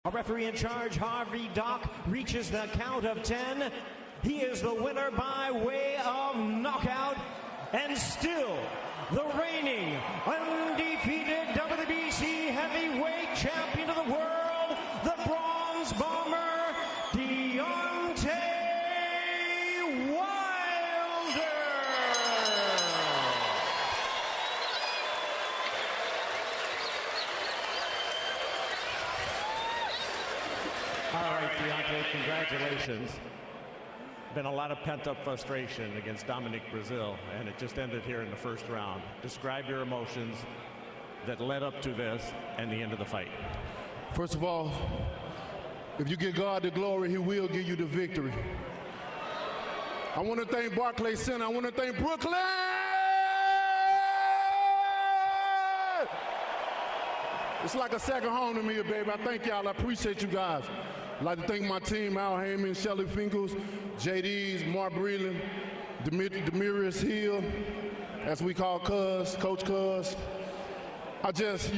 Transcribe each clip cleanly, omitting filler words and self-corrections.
Our referee in charge, Harvey Dock, reaches the count of 10. He is the winner by way of knockout, and still the reigning, undefeated WBC heavyweight champion of the world, the Bronze Bomber, Deontay Wilder. All right, Deontay, congratulations. Been a lot of pent-up frustration against Dominic Breazeale, and it just ended here in the first round. Describe your emotions that led up to this and the end of the fight. First of all, if you give God the glory, he will give you the victory. I want to thank Barclays Center. I want to thank Brooklyn! It's like a second home to me, baby. I thank y'all. I appreciate you guys. I'd like to thank my team, Al Heyman, Shelly Finkel's, JD's, Mark Breland, Demarius Hill, as we call Cuz, Coach Cuz. I just,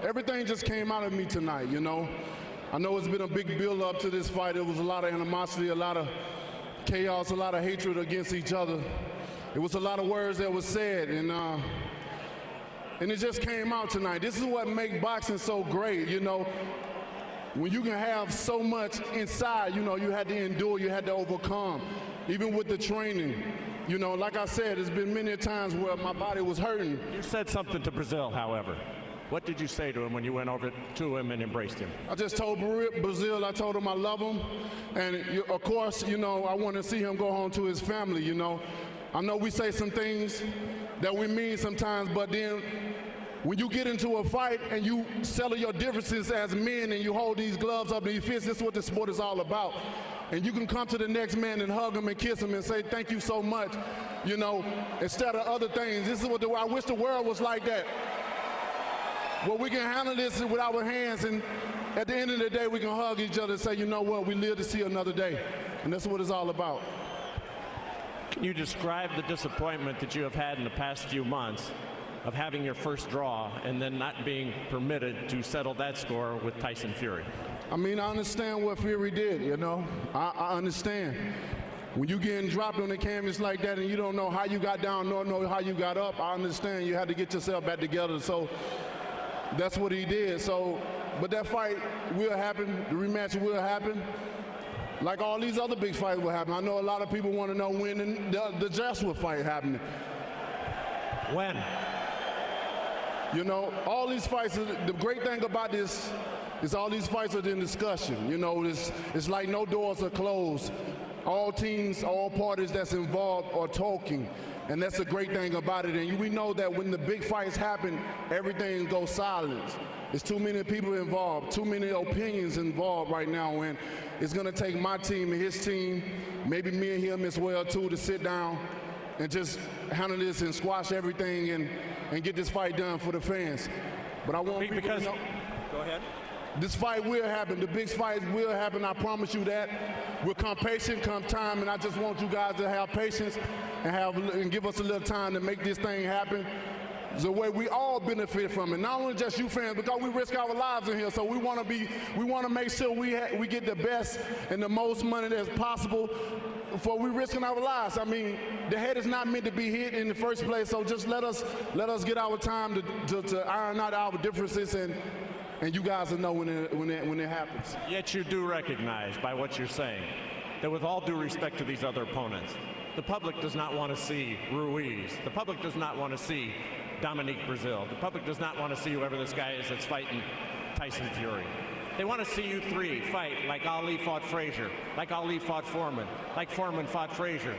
everything just came out of me tonight, I know it's been a big build up to this fight. There was a lot of animosity, a lot of chaos, a lot of hatred against each other. It was a lot of words that was said, and it just came out tonight. This is what makes boxing so great, When you can have so much inside, you had to endure, you had to overcome. Even with the training, like I said, there's been many times where my body was hurting. You said something to Breazeale, however. What did you say to him when you went over to him and embraced him? I just told Breazeale, I told him I love him. And of course, I want to see him go home to his family, I know we say some things that we mean sometimes, but then when you get into a fight and you settle your differences as men and you hold these gloves up to your fists, this is what the sport is all about. And you can come to the next man and hug him and kiss him and say, thank you so much, instead of other things. This is what I wish the world was like that. Well, we can handle this with our hands, and at the end of the day, we can hug each other and say, you know what, we live to see another day. And that's what it's all about. Can you describe the disappointment that you have had in the past few months of having your first draw and then not being permitted to settle that score with Tyson Fury? I understand what Fury did, I understand. When you getting dropped on the canvas like that and you don't know how you got down, don't know how you got up, I understand you had to get yourself back together. So that's what he did. But that fight will happen, the rematch will happen. Like all these other big fights will happen. I know a lot of people want to know when the Joshua fight happening. When? All these fights, the great thing about this is all these fights are in discussion. It's like no doors are closed. All teams, all parties that's involved are talking. And that's the great thing about it. And we know that when the big fights happen, everything goes silent. There's too many people involved, too many opinions involved right now. And it's going to take my team and his team, maybe me and him as well, too, to sit down and just handle this and squash everything and get this fight done for the fans. But I want people to know. Go ahead. This fight will happen. The big fight will happen. I promise you that. We'll come patient, come time, and I just want you guys to have patience and give us a little time to make this thing happen. The way we all benefit from it, not only just you fans, because we risk our lives in here. So we want to make sure we get the best and the most money that's possible. For we risking our lives. The head is not meant to be hit in the first place. So just let us get our time to iron out our differences, and you guys will know when it happens. Yet you do recognize by what you're saying that with all due respect to these other opponents, the public does not want to see Ruiz. The public does not want to see Dominic Breazeale. The public does not want to see whoever this guy is that's fighting Tyson Fury. They want to see you three fight like Ali fought Frazier, like Ali fought Foreman, like Foreman fought Frazier.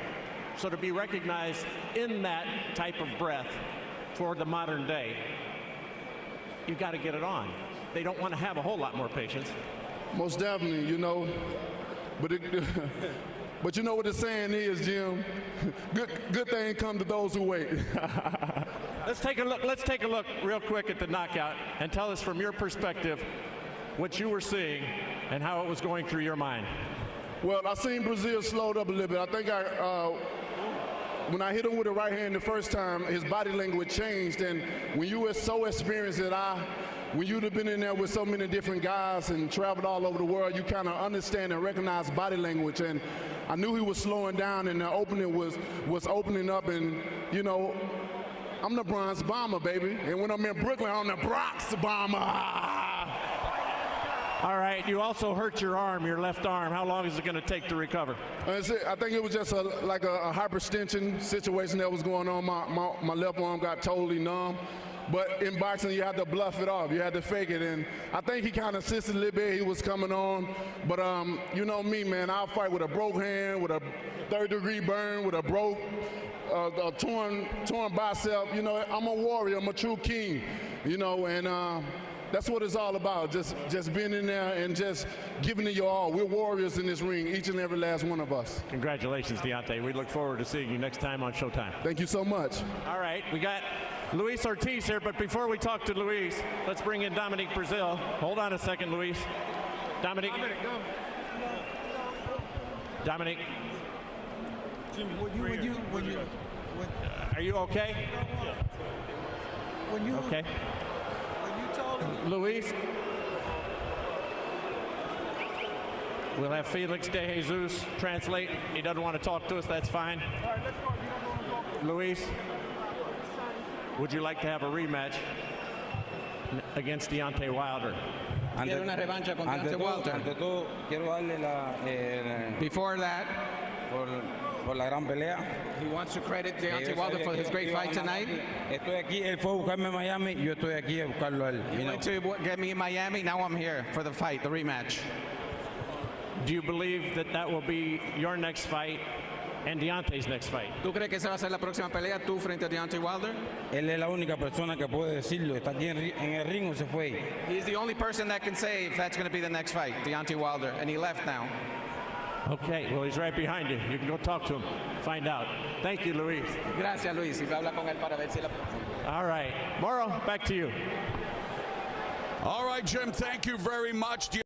So to be recognized in that type of breath for the modern day, you've got to get it on. They don't want to have a whole lot more patience. Most definitely, But you know what the saying is, Jim? Good thing come to those who wait. Let's take a look real quick at the knockout and tell us from your perspective what you were seeing and how it was going through your mind. Well, I seen Breazeale slowed up a little bit. I think when I hit him with the right hand the first time, his body language changed. And when you were so experienced that when you'd have been in there with so many different guys and traveled all over the world, you kind of understand and recognize body language. And I knew he was slowing down, and the opening was opening up. And, you know, I'm the Bronx Bomber, baby. And when I'm in Brooklyn, I'm the Bronx Bomber. All right, you also hurt your arm, your left arm. How long is it going to take to recover? I think it was just like a hyperextension situation that was going on. My left arm got totally numb. But in boxing, you have to bluff it off. You have to fake it. And I think he kind of insisted a little bit. He was coming on. But you know me, man. I'll fight with a broke hand, with a third-degree burn, with a torn bicep. You know, I'm a warrior. I'm a true king. You know, and that's what it's all about, just being in there and just giving it your all. We're warriors in this ring, each and every last one of us. Congratulations, Deontay. We look forward to seeing you next time on Showtime. Thank you so much. All right, we got Luis Ortiz here, but before we talk to Luis, let's bring in Dominic Breazeale. Hold on a second, Luis. Dominic. Dominic. Are you okay? Okay. Luis, we'll have Felix De Jesus translate. He doesn't want to talk to us, that's fine. Luis, would you like to have a rematch against Deontay Wilder? Quiero una revancha con Deontay Wilder. Ante todo, quiero darle Before that, por la gran pelea. he wants to credit Deontay Wilder for his great fight tonight. Estoy aquí, él fue a buscarme a Miami, yo estoy aquí a buscarlo a él. He went to get me in Miami, now I'm here for the fight, the rematch. Do you believe that that will be your next fight and Deontay's next fight? ¿Tú crees que esa va a ser la próxima pelea, tú frente a Deontay Wilder? Él es la única persona que puede decirlo. Está aquí en el ring o se fue. He's the only person that can say if that's going to be the next fight, Deontay Wilder, and he left now. Okay, well, he's right behind you. You can go talk to him, find out. Thank you, Luis. Gracias, Luis. Y voy a hablar con él para ver si la próxima. All right, Moro, back to you. All right, Jim, thank you very much.